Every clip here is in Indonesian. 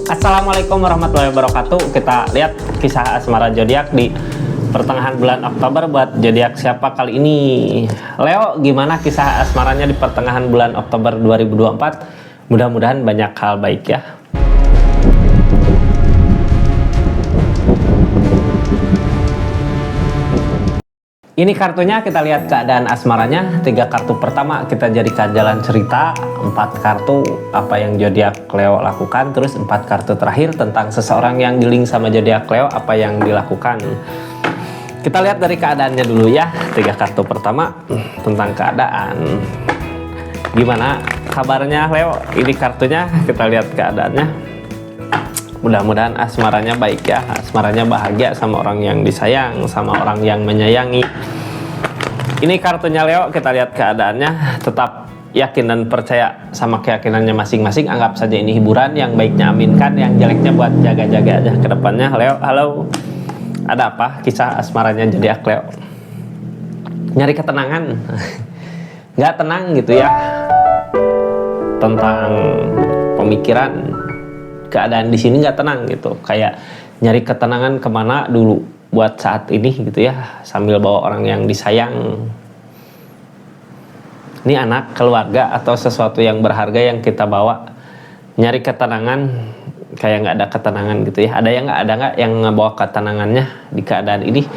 Assalamualaikum warahmatullahi wabarakatuh. Kita lihat kisah asmara zodiak di pertengahan bulan Oktober buat zodiak siapa kali ini. Leo, gimana kisah asmaranya di pertengahan bulan Oktober 2024? Mudah-mudahan banyak hal baik ya. Ini kartunya, kita lihat keadaan asmaranya. 3 kartu pertama kita jadikan jalan cerita, 4 kartu apa yang zodiak Leo lakukan, terus 4 kartu terakhir tentang seseorang yang di-link sama zodiak Leo apa yang dilakukan. Kita lihat dari keadaannya dulu ya. 3 kartu pertama tentang keadaan. Gimana kabarnya Leo? Ini kartunya, kita lihat keadaannya. Mudah-mudahan asmaranya baik ya, asmaranya bahagia sama orang yang disayang, sama orang yang menyayangi. Ini kartunya Leo, kita lihat keadaannya. Tetap yakin dan percaya sama keyakinannya masing-masing. Anggap saja ini hiburan, yang baiknya aminkan, yang jeleknya buat jaga-jaga aja ke depannya. Leo, halo. Ada apa kisah asmaranya zodiak Leo? Nyari ketenangan. Nggak tenang gitu ya. Tentang pemikiran, keadaan di sini nggak tenang gitu, kayak nyari ketenangan kemana dulu buat saat ini gitu ya, sambil bawa orang yang disayang. Ini anak, keluarga, atau sesuatu yang berharga yang kita bawa. Nyari ketenangan, kayak nggak ada ketenangan gitu ya. Ada nggak yang ngebawa ketenangannya di keadaan ini?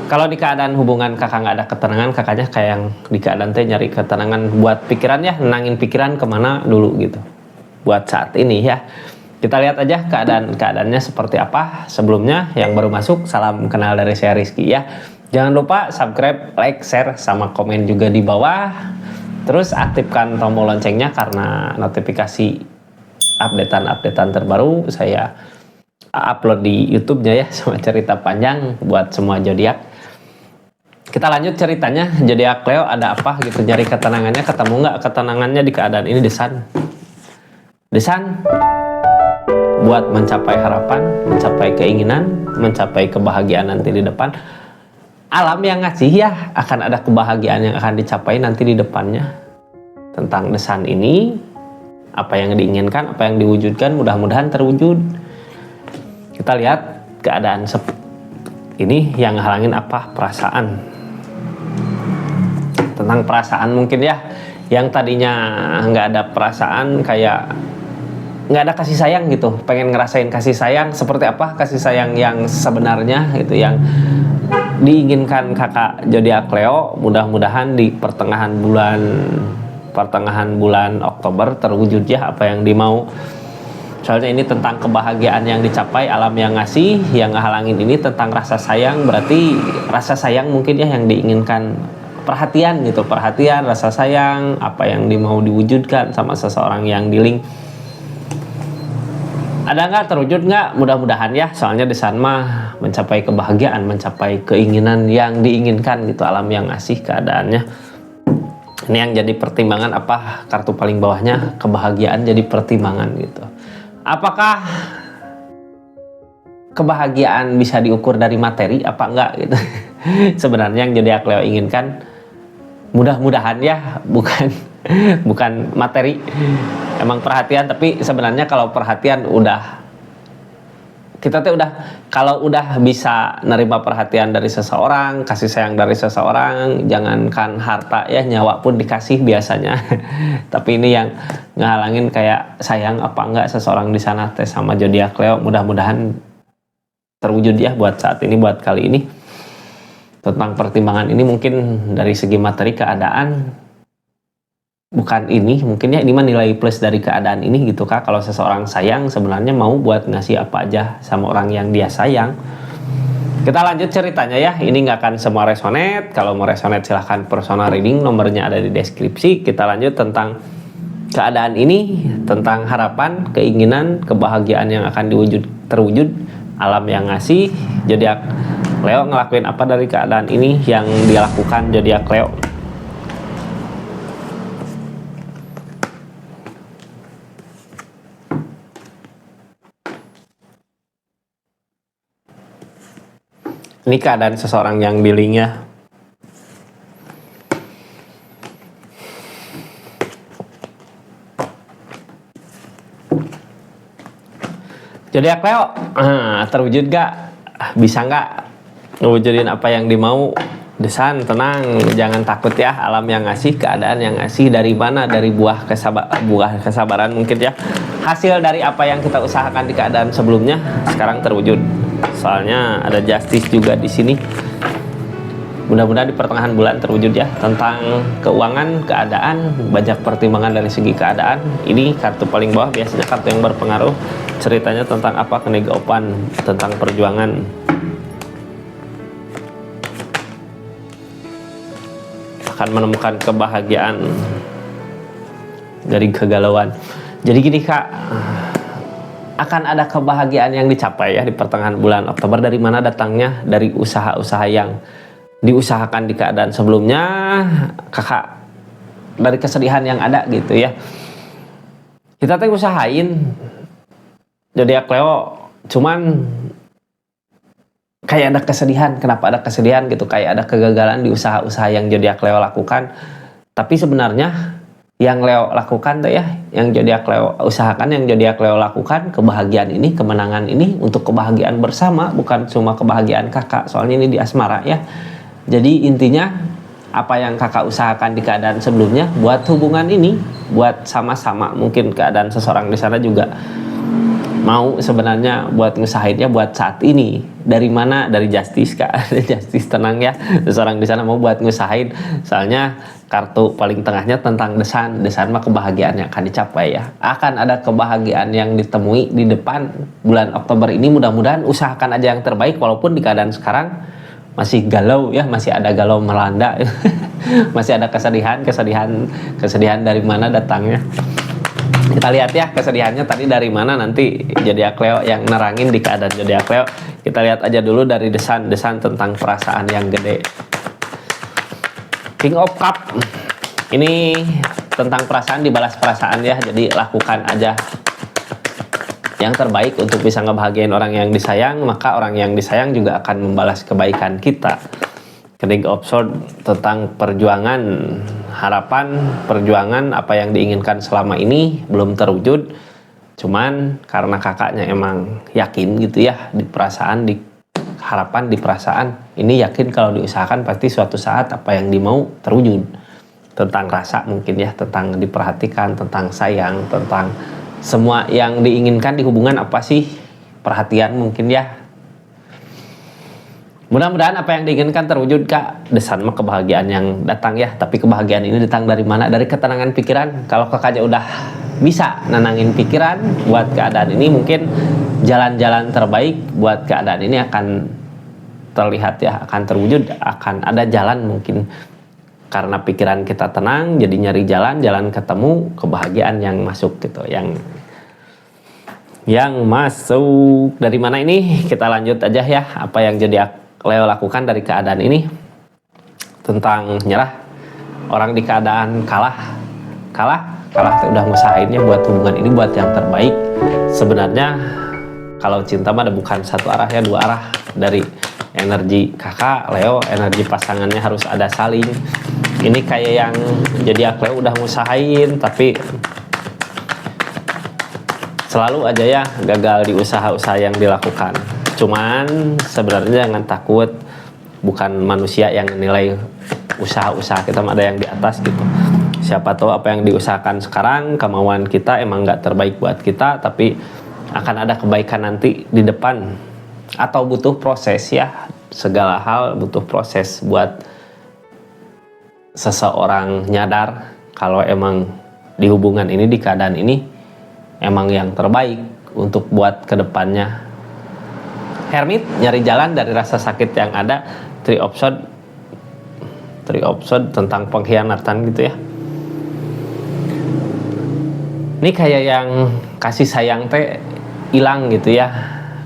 Kalau di keadaan hubungan kakak nggak ada ketenangan, kakaknya kayak yang di keadaan teh nyari ketenangan buat pikirannya, nenangin pikiran kemana dulu gitu buat saat ini ya. Kita lihat aja keadaannya seperti apa. Sebelumnya yang baru masuk, salam kenal dari saya Rizky ya. Jangan lupa subscribe, like, share, sama komen juga di bawah. Terus aktifkan tombol loncengnya karena notifikasi updatean terbaru saya upload di YouTube-nya ya, sama cerita panjang buat semua zodiak. Kita lanjut ceritanya. Zodiak Leo ada apa gitu, nyari ketenangannya, ketemu nggak ketenangannya di keadaan ini? Desan buat mencapai harapan, mencapai keinginan, mencapai kebahagiaan nanti di depan. Alam yang ngasih ya, akan ada kebahagiaan yang akan dicapai nanti di depannya. Tentang desan ini, apa yang diinginkan, apa yang diwujudkan, mudah-mudahan terwujud. Kita lihat keadaan ini yang halangin apa? Perasaan. Tentang perasaan mungkin ya, yang tadinya nggak ada perasaan, kayak nggak ada kasih sayang gitu, pengen ngerasain kasih sayang. Seperti apa kasih sayang yang sebenarnya gitu, yang diinginkan kakak zodiak Leo. Mudah-mudahan di pertengahan bulan Oktober terwujud ya apa yang dimau. Soalnya ini tentang kebahagiaan yang dicapai, alam yang ngasih, yang ngehalangin ini tentang rasa sayang. Berarti rasa sayang mungkin ya yang diinginkan, perhatian gitu, perhatian, rasa sayang, apa yang dimau diwujudkan sama seseorang yang di-link. Ada nggak, terwujud nggak? Mudah-mudahan ya, soalnya di sana mah mencapai kebahagiaan, mencapai keinginan yang diinginkan gitu, alam yang ngasih keadaannya. Ini yang jadi pertimbangan apa? Kartu paling bawahnya kebahagiaan jadi pertimbangan gitu. Apakah kebahagiaan bisa diukur dari materi apa enggak gitu? Sebenarnya yang zodiak Leo inginkan, mudah-mudahan ya, bukan materi, emang perhatian. Tapi sebenarnya kalau perhatian kita tuh kalau udah bisa nerima perhatian dari seseorang, kasih sayang dari seseorang, jangankan harta ya, nyawa pun dikasih biasanya. Tapi ini yang ngehalangin kayak sayang apa enggak seseorang di sana teh sama zodiak Leo. Mudah-mudahan terwujud ya buat saat ini, buat kali ini. Tentang pertimbangan ini mungkin dari segi materi keadaan bukan ini, mungkin ya ini mah nilai plus dari keadaan ini gitu Kak. Kalau seseorang sayang sebenarnya mau buat ngasih apa aja sama orang yang dia sayang. Kita lanjut ceritanya ya. Ini nggak akan semua resonate. Kalau mau resonate silahkan personal reading, nomornya ada di deskripsi. Kita lanjut tentang keadaan ini, tentang harapan, keinginan, kebahagiaan yang akan terwujud, alam yang ngasih. Zodiak Leo ngelakuin apa dari keadaan ini yang dia lakukan zodiak Leo? Ini keadaan seseorang yang di-link-nya. Zodiak Leo, terwujud gak? Bisa nggak ngewujudin apa yang dimau? Desan, tenang, jangan takut ya. Alam yang ngasih, keadaan yang ngasih. Dari mana? Dari buah kesabaran mungkin ya. Hasil dari apa yang kita usahakan di keadaan sebelumnya sekarang terwujud. Soalnya ada justice juga di sini. Mudah-mudahan di pertengahan bulan terwujud ya. Tentang keuangan, keadaan, banyak pertimbangan dari segi keadaan. Ini kartu paling bawah, biasanya kartu yang berpengaruh. Ceritanya tentang apa? Kenegopan, tentang perjuangan. Akan menemukan kebahagiaan dari kegalauan. Jadi gini Kak, akan ada kebahagiaan yang dicapai ya di pertengahan bulan Oktober. Dari mana datangnya? Dari usaha-usaha yang diusahakan di keadaan sebelumnya, Kakak, dari kesedihan yang ada gitu ya. Kita teh usahain zodiak Leo, cuman kayak ada kesedihan. Kenapa ada kesedihan gitu? Kayak ada kegagalan di usaha-usaha yang zodiak Leo lakukan. Tapi sebenarnya yang Leo lakukan tuh ya, yang zodiak Leo usahakan, yang zodiak Leo lakukan, kebahagiaan ini, kemenangan ini untuk kebahagiaan bersama, bukan cuma kebahagiaan Kakak. Soalnya ini di asmara ya. Jadi intinya apa yang Kakak usahakan di keadaan sebelumnya buat hubungan ini, buat sama-sama. Mungkin keadaan seseorang di sana juga mau sebenarnya buat ngusahainnya buat saat ini. Dari mana? Dari justice Kak. Justice, tenang ya. Seseorang di sana mau buat ngusahain. Soalnya kartu paling tengahnya tentang desan. Desan mah kebahagiaan yang akan dicapai ya. Akan ada kebahagiaan yang ditemui di depan bulan Oktober ini. Mudah-mudahan usahakan aja yang terbaik walaupun di keadaan sekarang masih galau ya, masih ada galau melanda. Masih ada kesedihan dari mana datangnya. Kita lihat ya kesedihannya tadi dari mana, nanti zodiak Leo yang nerangin di keadaan zodiak Leo. Kita lihat aja dulu dari desan tentang perasaan yang gede. King of Cup ini tentang perasaan, dibalas perasaan ya. Jadi lakukan aja yang terbaik untuk bisa ngebahagiain orang yang disayang, maka orang yang disayang juga akan membalas kebaikan kita. King of Swords tentang perjuangan, harapan, perjuangan, apa yang diinginkan selama ini belum terwujud. Cuman karena kakaknya emang yakin gitu ya di perasaan, di harapan, di perasaan ini, yakin kalau diusahakan pasti suatu saat apa yang dimau terwujud. Tentang rasa mungkin ya, tentang diperhatikan, tentang sayang, tentang semua yang diinginkan di hubungan apa sih? Perhatian mungkin ya. Mudah-mudahan apa yang diinginkan terwujud Kak. Desan mah kebahagiaan yang datang ya. Tapi kebahagiaan ini datang dari mana? Dari ketenangan pikiran. Kalau kakaknya udah bisa nenangin pikiran buat keadaan ini, mungkin jalan-jalan terbaik buat keadaan ini akan terlihat ya, akan terwujud, akan ada jalan mungkin. Karena pikiran kita tenang, jadi nyari jalan ketemu, kebahagiaan yang masuk gitu. Yang masuk dari mana ini? Kita lanjut aja ya. Apa yang jadi Leo lakukan dari keadaan ini, tentang nyerah. Orang di keadaan kalah udah ngusahainnya buat hubungan ini buat yang terbaik. Sebenarnya kalau cinta mah ada bukan satu arah ya, dua arah. Dari energi kakak Leo, energi pasangannya harus ada saling. Ini kayak yang jadi Leo udah ngusahain tapi selalu aja ya gagal di usaha-usaha yang dilakukan. Cuman sebenarnya jangan takut, bukan manusia yang nilai usaha-usaha kita, ada yang di atas gitu. Siapa tahu apa yang diusahakan sekarang, kemauan kita emang nggak terbaik buat kita, tapi akan ada kebaikan nanti di depan. Atau butuh proses ya, segala hal butuh proses buat seseorang nyadar kalau emang di hubungan ini, di keadaan ini emang yang terbaik untuk buat kedepannya. Hermit, nyari jalan dari rasa sakit yang ada. Three of Swords tentang pengkhianatan gitu ya. Ini kayak yang kasih sayang teh hilang gitu ya.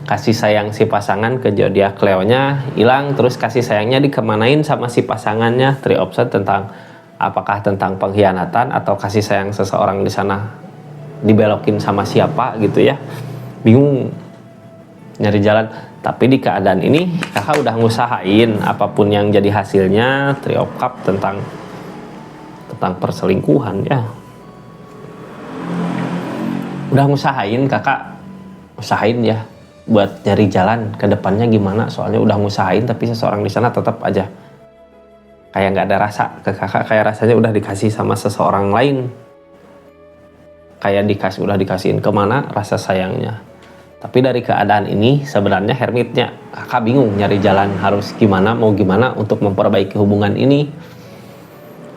Kasih sayang si pasangan ke zodiak Leo-nya hilang, terus kasih sayangnya dikemanain sama si pasangannya. Three of Swords tentang apakah tentang pengkhianatan atau kasih sayang seseorang di sana dibelokin sama siapa gitu ya. Bingung nyari jalan. Tapi di keadaan ini kakak udah ngusahain apapun yang jadi hasilnya. Three of Cups tentang perselingkuhan ya. Udah ngusahain kakak usahain ya buat nyari jalan ke depannya gimana, soalnya udah ngusahain tapi seseorang di sana tetap aja kayak nggak ada rasa ke kakak, kayak rasanya udah dikasih sama seseorang lain, kayak udah dikasihin kemana rasa sayangnya. Tapi dari keadaan ini sebenarnya hermitnya kakak bingung nyari jalan harus gimana, mau gimana untuk memperbaiki hubungan ini.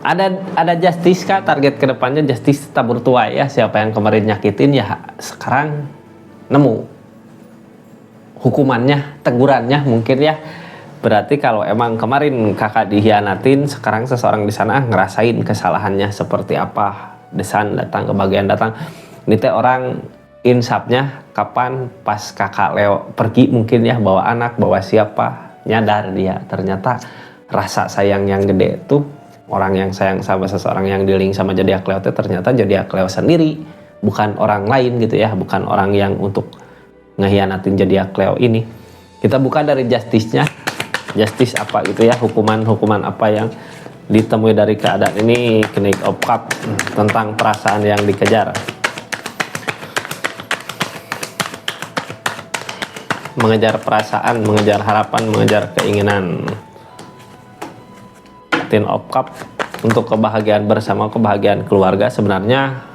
Ada justice kah target kedepannya, justice tabur tuai ya, siapa yang kemarin nyakitin ya sekarang nemu hukumannya, tegurannya mungkin ya. Berarti kalau emang kemarin kakak dihianatin, sekarang seseorang di sana ngerasain kesalahannya seperti apa. Desan datang, kebahagiaan datang. Ini teh orang insapnya kapan pas kakak Leo pergi mungkin ya, bawa anak, bawa siapa, nyadar dia ternyata rasa sayang yang gede tuh, orang yang sayang sama seseorang yang di-link sama zodiak Leo tuh ternyata zodiak Leo sendiri, bukan orang lain gitu ya, bukan orang yang untuk ngehianatin zodiak Leo ini. Kita buka dari justice-nya. Justice apa gitu ya, hukuman apa yang ditemui dari keadaan ini. Knight of Cups tentang perasaan yang dikejar, mengejar perasaan, mengejar harapan, mengejar keinginan. Ten of Cups untuk kebahagiaan bersama, kebahagiaan keluarga. Sebenarnya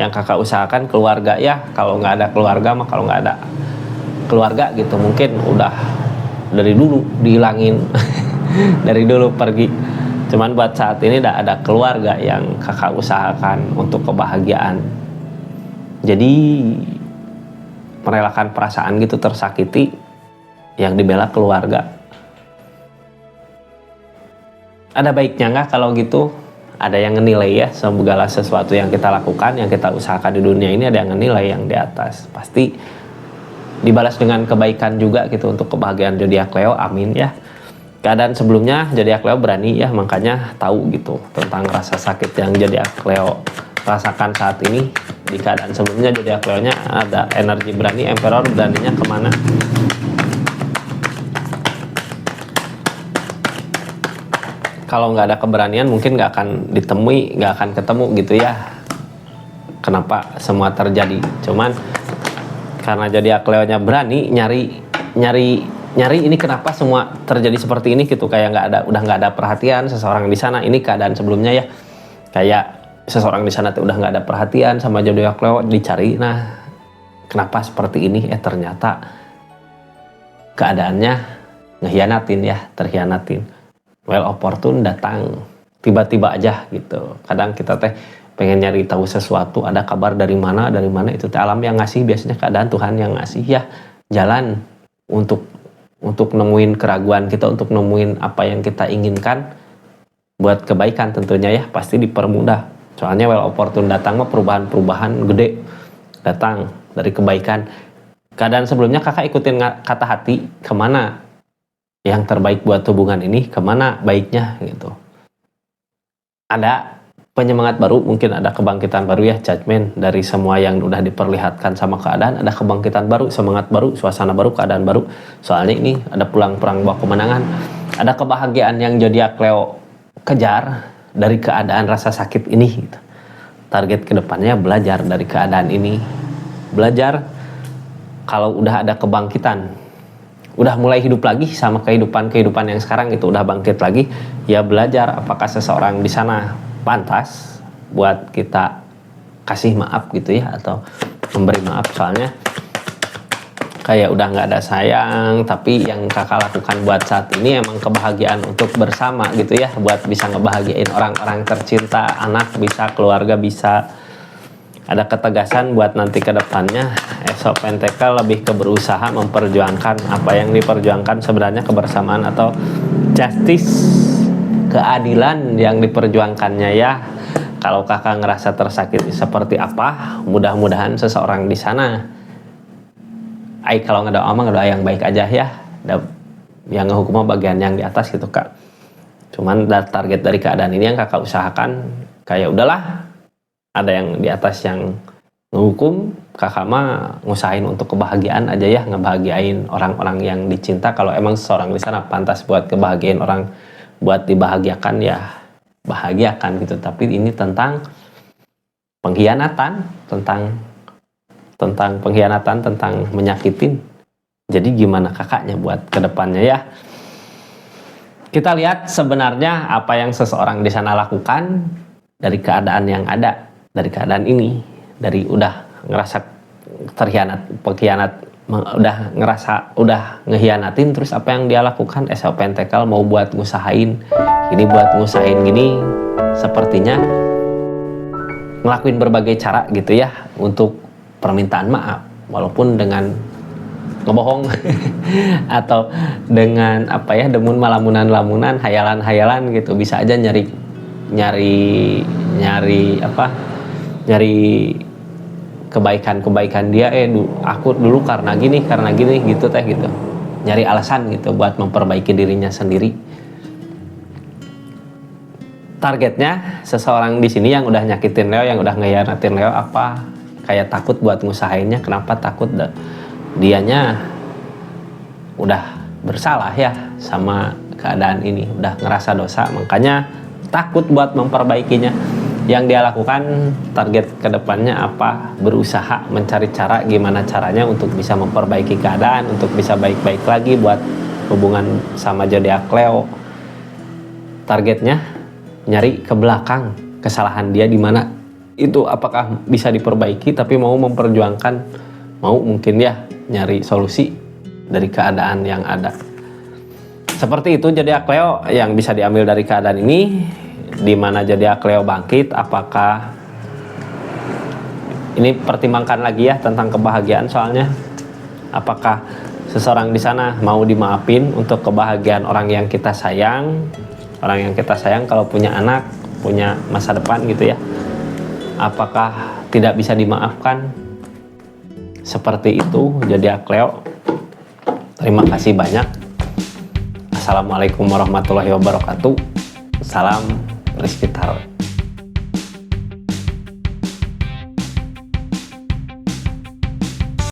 yang kakak usahakan keluarga ya, kalau nggak ada keluarga mah, kalau nggak ada keluarga gitu mungkin udah dari dulu dihilangin dari dulu pergi. Cuman buat saat ini udah ada keluarga yang kakak usahakan untuk kebahagiaan, jadi merelakan perasaan gitu tersakiti yang dibela keluarga. Ada baiknya nggak kalau gitu? Ada yang ngenilai ya, segala sesuatu yang kita lakukan, yang kita usahakan di dunia ini, ada yang ngenilai yang di atas. Pasti dibalas dengan kebaikan juga gitu untuk kebahagiaan zodiak Leo, amin ya. Keadaan sebelumnya zodiak Leo berani ya, makanya tahu gitu tentang rasa sakit yang zodiak Leo rasakan saat ini. Di keadaan sebelumnya zodiak Leo nya ada energi berani, Emperor, beraninya kemana. Kalau nggak ada keberanian mungkin nggak akan ditemui, nggak akan ketemu gitu ya, kenapa semua terjadi. Cuman karena zodiak Leo nya berani nyari ini, kenapa semua terjadi seperti ini gitu, kayak udah nggak ada perhatian seseorang di sana. Ini keadaan sebelumnya ya, kayak seseorang di sana tuh udah nggak ada perhatian sama zodiak Leo, dicari. Nah, kenapa seperti ini? Ternyata keadaannya ngehianatin ya, terhianatin. Well opportune datang tiba-tiba aja gitu. Kadang kita teh pengen nyari tahu sesuatu, ada kabar dari mana itu teh alam yang ngasih, biasanya keadaan Tuhan yang ngasih ya jalan untuk nemuin keraguan kita, untuk nemuin apa yang kita inginkan buat kebaikan tentunya ya, pasti dipermudah. Soalnya well opportune datang mah perubahan gede datang dari kebaikan. Keadaan sebelumnya kakak ikutin kata hati, kemana yang terbaik buat hubungan ini, kemana baiknya gitu. Ada penyemangat baru, mungkin ada kebangkitan baru ya, judgment dari semua yang udah diperlihatkan sama keadaan. Ada kebangkitan baru, semangat baru, suasana baru, keadaan baru. Soalnya ini ada pulang perang bawa kemenangan. Ada kebahagiaan yang zodiak Leo kejar dari keadaan rasa sakit ini gitu. Target kedepannya belajar dari keadaan ini, belajar kalau udah ada kebangkitan, udah mulai hidup lagi sama kehidupan yang sekarang itu, udah bangkit lagi ya, belajar apakah seseorang di sana pantas buat kita kasih maaf gitu ya, atau memberi maaf. Soalnya kayak udah nggak ada sayang, tapi yang kakak lakukan buat saat ini emang kebahagiaan untuk bersama gitu ya, buat bisa ngebahagiain orang-orang tercinta, anak bisa, keluarga bisa. Ada ketegasan buat nanti ke depannya. Ace of Pentacles lebih ke berusaha memperjuangkan apa yang diperjuangkan sebenarnya, kebersamaan atau justice, keadilan yang diperjuangkannya ya. Kalau kakak ngerasa tersakiti seperti apa, mudah-mudahan seseorang di sana, kalau nggak doa mah doa yang baik aja ya, yang ngehukum bagian yang di atas gitu kak. Cuman target dari keadaan ini yang kakak usahakan, kayak udahlah, ada yang di atas yang ngehukum, kakak mah ngusahain untuk kebahagiaan aja ya, ngebahagiain orang-orang yang dicinta. Kalau emang seseorang di sana pantas buat kebahagiain orang, buat dibahagiakan ya bahagiakan gitu. Tapi ini tentang pengkhianatan, tentang tentang pengkhianatan, tentang menyakitin. Jadi gimana kakaknya buat kedepannya ya? Kita lihat sebenarnya apa yang seseorang di sana lakukan dari keadaan yang ada, dari keadaan ini, dari udah ngerasa terkhianat, pengkhianat, udah ngehianatin, terus apa yang dia lakukan? Open tackle mau buat ngusahain gini, sepertinya ngelakuin berbagai cara gitu ya untuk permintaan maaf, walaupun dengan ngebohong atau dengan demun malamunan-lamunan, hayalan-hayalan gitu, bisa aja nyari kebaikan dia, aku dulu karena gini gitu gitu, nyari alasan gitu buat memperbaiki dirinya sendiri. Targetnya seseorang di sini yang udah nyakitin Leo, yang udah ngehianatin Leo, apa kayak takut buat ngusahainnya. Kenapa takut? Dianya udah bersalah ya sama keadaan ini, udah ngerasa dosa, makanya takut buat memperbaikinya. Yang dia lakukan, target kedepannya apa? Berusaha mencari cara, gimana caranya untuk bisa memperbaiki keadaan, untuk bisa baik-baik lagi buat hubungan sama zodiak Leo. Targetnya nyari ke belakang kesalahan dia di mana itu, apakah bisa diperbaiki, tapi mau memperjuangkan, mau mungkin ya nyari solusi dari keadaan yang ada. Seperti itu zodiak Leo yang bisa diambil dari keadaan ini. Di mana zodiak Leo bangkit, apakah ini pertimbangkan lagi ya tentang kebahagiaan, soalnya apakah seseorang di sana mau dimaafin untuk kebahagiaan orang yang kita sayang. Orang yang kita sayang kalau punya anak, punya masa depan gitu ya, apakah tidak bisa dimaafkan? Seperti itu zodiak Leo. Terima kasih banyak. Assalamualaikum warahmatullahi wabarakatuh. Salam Rizky Tarot.